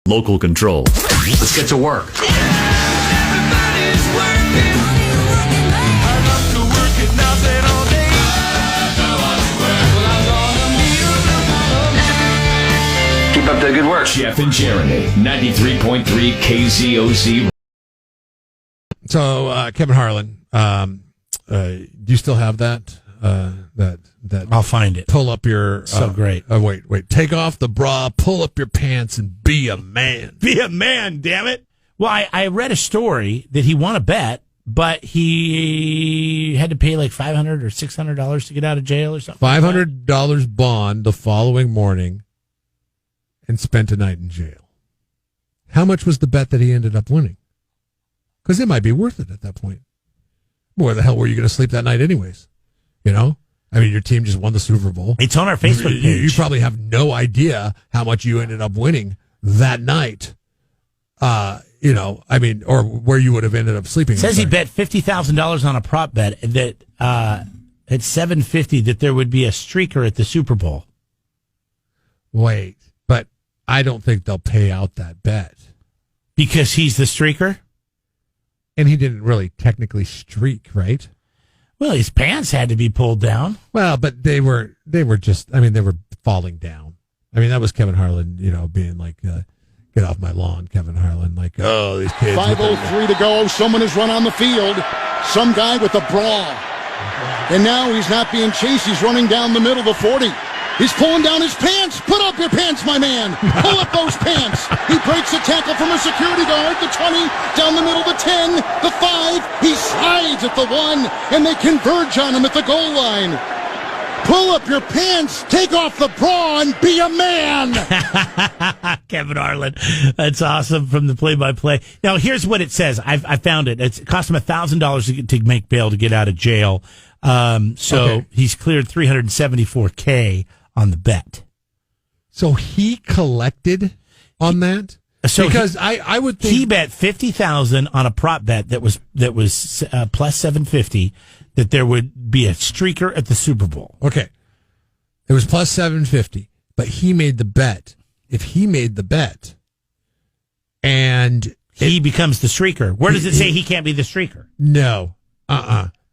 Local control. Let's get to work. Keep up the good work. Jeff and Jeremy, 93.3 KZOZ. So, Kevin Harlan, do you still have that? That I'll find it. Pull up your... So great. Wait. Take off the bra, pull up your pants, and be a man. Be a man, damn it. Well, I read a story that he won a bet, but he had to pay like $500 or $600 to get out of jail or something. $500 bond the following morning and spent a night in jail. How much was the bet that he ended up winning? Because it might be worth it at that point. Where the hell were you going to sleep that night anyways? You know? I mean, your team just won the Super Bowl. It's on our Facebook page. You probably have no idea how much you ended up winning that night. Or where you would have ended up sleeping. It says he bet $50,000 on a prop bet that at $750 that there would be a streaker at the Super Bowl. Wait, but I don't think they'll pay out that bet. Because he's the streaker? And he didn't really technically streak, right? Well, his pants had to be pulled down. Well, but they were falling down. I mean, that was Kevin Harlan, being like, get off my lawn, Kevin Harlan. Like, oh, these kids. 5:03 to go. Someone has run on the field. Some guy with a bra. And now he's not being chased. He's running down the middle of the 40. He's pulling down his pants. Put up your pants, my man. Pull up those pants. He breaks a tackle from a security guard. The 20, down the middle, the 10, the 5. He slides at the 1, and they converge on him at the goal line. Pull up your pants, take off the bra, and be a man. Kevin Harlan. That's awesome from the play-by-play. Now, here's what it says. I found it. It cost him $1,000 to make bail to get out of jail. Okay. He's cleared $374K on the bet. So he collected on that? So because I would think he bet $50,000 on a prop bet that was plus 750 that there would be a streaker at the Super Bowl. Okay, it was plus 750, but he made the bet. If he made the bet, and he becomes the streaker, where does it say he can't be the streaker? No,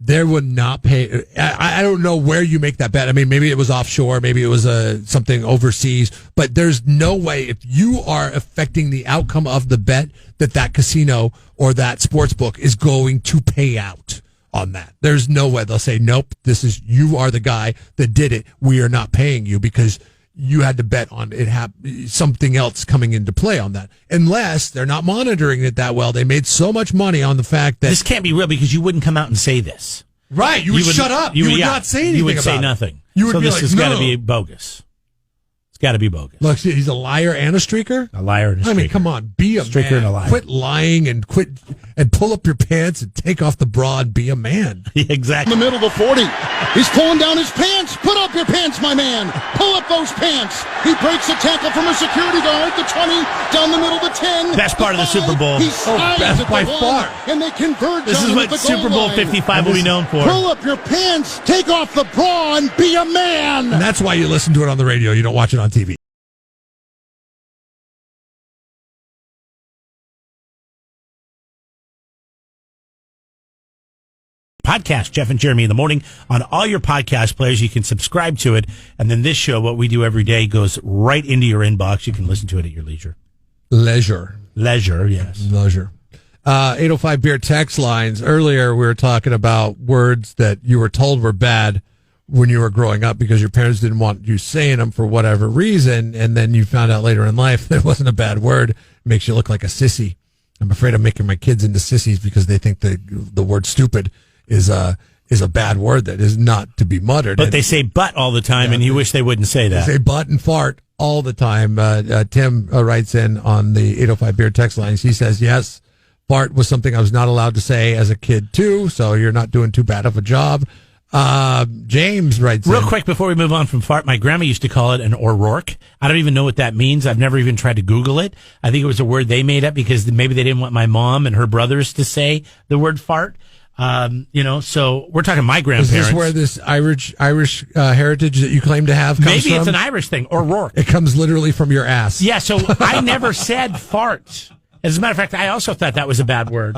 There would not pay. I don't know where you make that bet. I mean, maybe it was offshore, maybe it was something overseas, but there's no way if you are affecting the outcome of the bet that casino or that sports book is going to pay out on that. There's no way they'll say, nope, you are the guy that did it. We are not paying you because you had to bet on it something else coming into play on that. Unless they're not monitoring it that well. They made so much money on the fact that this can't be real because you wouldn't come out and say this. Right. You would shut up. You would not say anything. You would say about nothing. You would so be this like, has got to no. be bogus. It's got to be bogus. Look, he's a liar and a streaker? A liar and a streaker. I mean, come on. Be a streaker man. And a liar. Quit lying and pull up your pants and take off the bra and be a man. Exactly. In the middle of the 40. He's pulling down his pants. Put up your pants, my man. Pull up those pants. He breaks a tackle from a security guard. The 20, down the middle, the 10. Best part of the Super Bowl. He slides best at by the 1, far. and they converge This on is him what at the Super goal Bowl line. 55 will be known for. Pull up your pants, take off the bra, and be a man. And that's why you listen to it on the radio. You don't watch it on TV. Podcast, Jeff and Jeremy in the morning on all your podcast players. You can subscribe to it. And then this show, what we do every day, goes right into your inbox. You can listen to it at your leisure. Leisure, yes. Leisure. 805 beer text lines. Earlier, we were talking about words that you were told were bad when you were growing up because your parents didn't want you saying them for whatever reason. And then you found out later in life that it wasn't a bad word. It makes you look like a sissy. I'm afraid of making my kids into sissies because they think the word stupid is a bad word that is not to be muttered. But they say butt all the time, and you wish they wouldn't say that. They say butt and fart all the time. Tim writes in on the 805 beer text lines. He says, yes, fart was something I was not allowed to say as a kid, too, so you're not doing too bad of a job. James writes Real quick before we move on from fart, my grandma used to call it an O'Rourke. I don't even know what that means. I've never even tried to Google it. I think it was a word they made up because maybe they didn't want my mom and her brothers to say the word fart. So we're talking my grandparents. Is this where this Irish heritage that you claim to have comes from? Maybe it's an Irish thing, or Rourke. It comes literally from your ass. Yeah, so I never said fart. As a matter of fact, I also thought that was a bad word.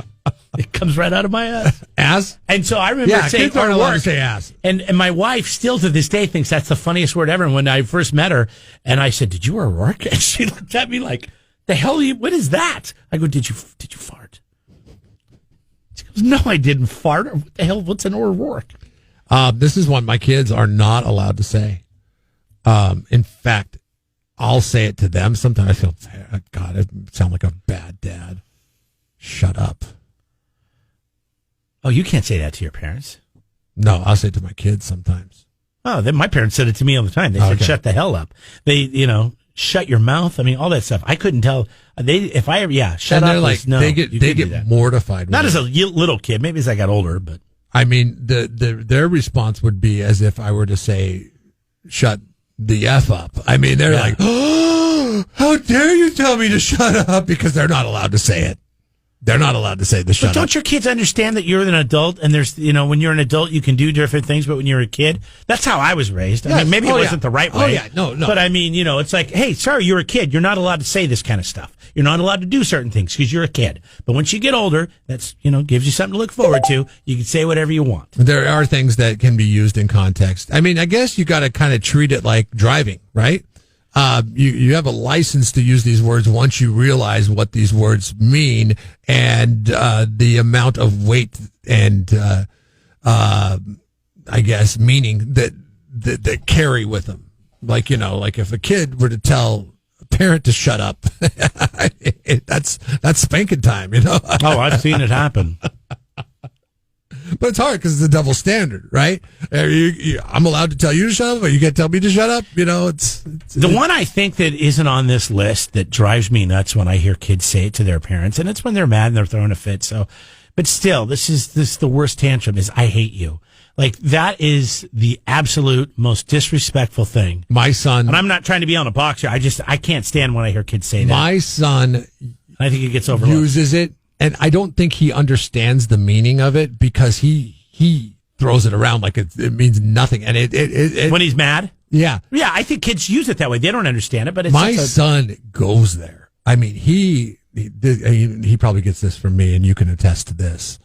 It comes right out of my ass. Ass? And so I remember saying, kids aren't allowed to say ass. And my wife still to this day thinks that's the funniest word ever. And when I first met her, and I said, "Did you wear Rourke?" And she looked at me like, "The hell are you, what is that?" I go, Did you fart? She goes, "No, I didn't fart." Or what the hell, what's an O'Rourke? This is one my kids are not allowed to say. In fact, I'll say it to them. Sometimes I feel, God, I sound like a bad dad. Shut up. Oh, you can't say that to your parents. No, I'll say it to my kids sometimes. Oh, then my parents said it to me all the time. They said, "Shut the hell up." They, shut your mouth. I mean, all that stuff. I couldn't tell. Shut and up. Like, no, they get mortified. Not as a little kid. Maybe as I got older, but I mean, their response would be as if I were to say, "Shut the F up." I mean, they're like, "Oh, how dare you tell me to shut up?" Because they're not allowed to say it. They're not allowed to say the shut up. But don't your kids understand that you're an adult and there's, when you're an adult, you can do different things, but when you're a kid, that's how I was raised. I mean, maybe it wasn't the right way. Oh, yeah. No. But I mean, it's like, hey, sorry, you're a kid. You're not allowed to say this kind of stuff. You're not allowed to do certain things because you're a kid. But once you get older, that's, gives you something to look forward to. You can say whatever you want. There are things that can be used in context. I mean, I guess you got to kind of treat it like driving, right? You have a license to use these words once you realize what these words mean and the amount of weight and I guess meaning that carry with them. Like like if a kid were to tell a parent to shut up, that's spanking time. Oh, I've seen it happen. But it's hard because it's a double standard, right? I'm allowed to tell you to shut up, but you can't tell me to shut up. It's the one I think that isn't on this list that drives me nuts when I hear kids say it to their parents, and it's when they're mad and they're throwing a fit. So, but still, this is the worst tantrum is "I hate you." Like that is the absolute most disrespectful thing. My son, and I'm not trying to be on a box here. I can't stand when I hear kids say that. My son, I think it gets overlooked. Uses it. And I don't think he understands the meaning of it because he throws it around like it means nothing. And it when he's mad? Yeah. Yeah, I think kids use it that way. They don't understand it, but it's my son goes there. I mean, he probably gets this from me, and you can attest to this.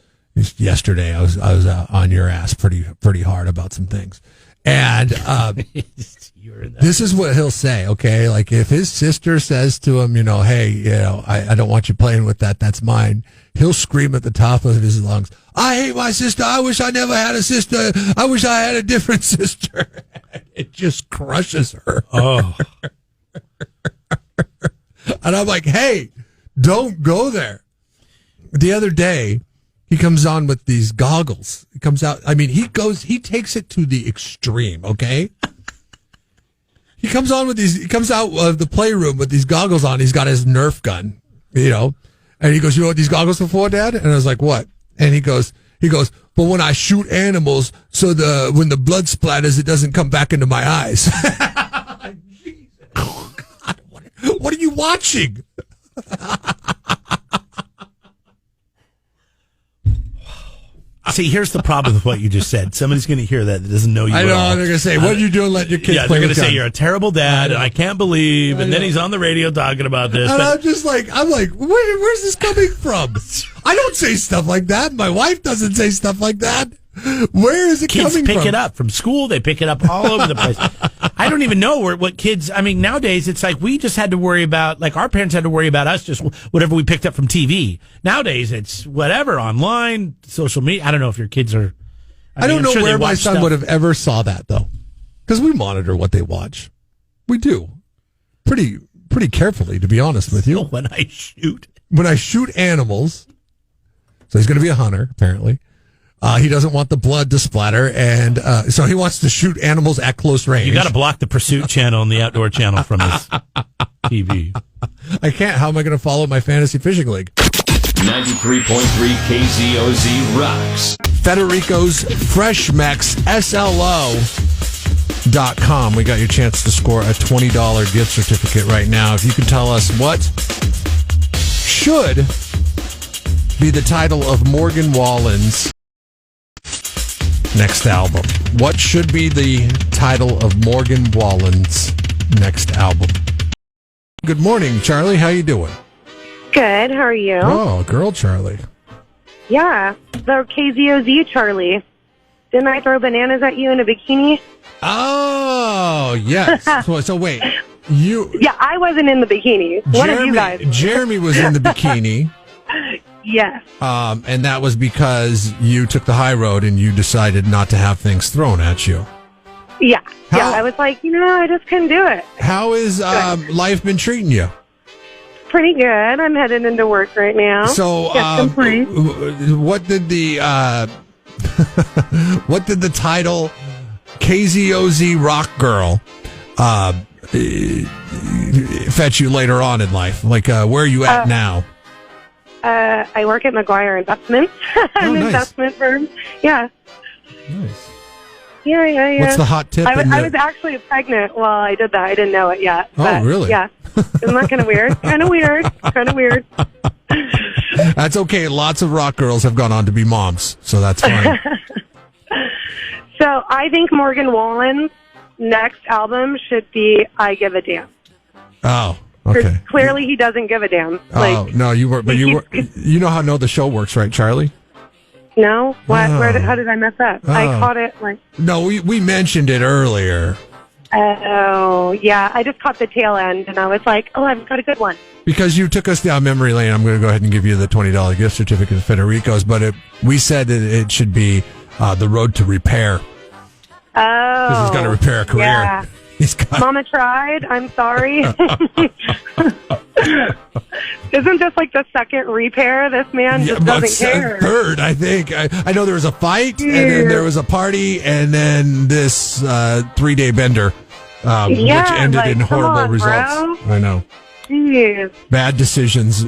Yesterday, I was on your ass pretty hard about some things. And this is what he'll say, okay? Like if his sister says to him, "Hey, I don't want you playing with that. That's mine." He'll scream at the top of his lungs, "I hate my sister. I wish I never had a sister. I wish I had a different sister." It just crushes her. Oh. And I'm like, "Hey, don't go there." The other day, he comes on with these goggles. He comes out. I mean, he takes it to the extreme, okay? He comes out of the playroom with these goggles on. He's got his Nerf gun, and he goes, "You know what these goggles are for, Dad?" And I was like, "What?" And he goes, "But when I shoot animals, so when the blood splatters, it doesn't come back into my eyes." Jesus. Oh, God, what are you watching? See, here's the problem with what you just said. Somebody's going to hear that doesn't know you. I know. They're going to say, "What are you doing? Let your kids play with guns?" They're going to say you're a terrible dad. And I can't believe. And then he's on the radio talking about this. And I'm like, where's this coming from? I don't say stuff like that. My wife doesn't say stuff like that. Where is it coming from? Kids pick it up from school. They pick it up all over the place. I don't even know what kids. I mean, nowadays it's like we just had to worry about, like our parents had to worry about us just whatever we picked up from TV. Nowadays it's whatever online, social media. I don't know if your kids are. I don't know where my son would have ever saw that though, because we monitor what they watch. We do pretty carefully, to be honest with you. When I shoot animals, so he's going to be a hunter apparently. He doesn't want the blood to splatter, and so he wants to shoot animals at close range. You got to block the Pursuit channel and the Outdoor channel from his TV. I can't. How am I going to follow my fantasy fishing league? 93.3 KZOZ rocks. Federico's FreshMex SLO.com. We got your chance to score a $20 gift certificate right now. If you can tell us what should be the title of Morgan Wallen's next album. What should be the title of Morgan Wallen's next album? Good morning, Charlie. How you doing? Good. How are you? Oh, girl, Charlie. Yeah, the KZOZ Charlie. Didn't I throw bananas at you in a bikini? Oh, yes. So wait, you? Yeah, I wasn't in the bikini. One of you guys. Jeremy was in the bikini. Yes. And that was because you took the high road and you decided not to have things thrown at you. Yeah. How- Yeah, I was like, I just couldn't do it. How is life been treating you? Pretty good. I'm headed into work right now. So, Get some free. what did the what did the title KZOZ Rock Girl fetch you later on in life? Like, where are you at now? I work at McGuire Investments, an nice. investment firm. Yeah. Nice. Yeah. What's the hot tip? I was actually pregnant while I did that. I didn't know it yet. Oh, but, really? Yeah. Isn't that kind of weird? Kind of weird. That's okay. Lots of rock girls have gone on to be moms, so that's fine. So I think Morgan Wallen's next album should be "I Give a Damn." Oh, 'Cause okay. clearly he doesn't give a damn. Oh no, you were, but you were. You know how the show works, right, Charlie? No? What? Oh. How did I mess up? I caught it like. No, we mentioned it earlier Oh, yeah. I just caught the tail end, and I was like, "Oh, I've got a good one." because you took us down memory lane. I'm going to go ahead and give you the $20 gift certificate to Federico's, but we said that it should be the road to repair. Oh, Because he's got to repair a career. Yeah. He's got. Mama tried. I'm sorry. Isn't this like the second repair? This man just but doesn't care. third, I think. I know there was a fight, and then there was a party, and then this 3-day bender, which ended like, in come horrible on, results. bro. I know. Jeez. Bad decisions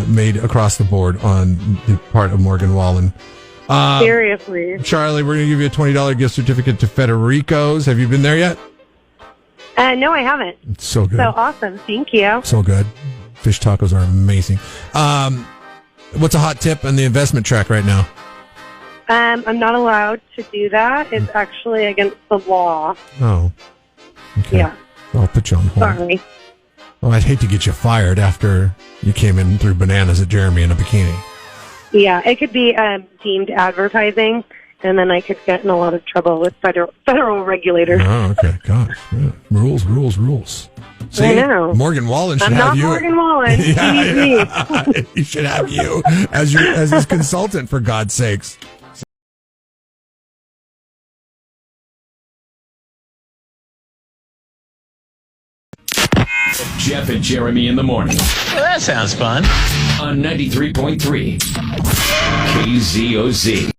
made across the board on the part of Morgan Wallen. Seriously. Charlie, we're going to give you a $20 gift certificate to Federico's. Have you been there yet? No, I haven't. It's so good. So awesome. Thank you. So good. Fish tacos are amazing. What's a hot tip on the investment track right now? I'm not allowed to do that. It's actually against the law. Oh. Okay. Yeah. I'll put you on hold. Sorry. Oh, I'd hate to get you fired after you came in and threw bananas at Jeremy in a bikini. Yeah, it could be deemed advertising, and then I could get in a lot of trouble with federal regulators. Oh, okay. Gosh. Yeah. Rules. See, I know. Morgan Wallen should I'm have not you. Morgan Wallen. He needs me. He should have you as his consultant, for God's sakes. Jeff and Jeremy in the morning Well, that sounds fun. on 93.3 KZOZ.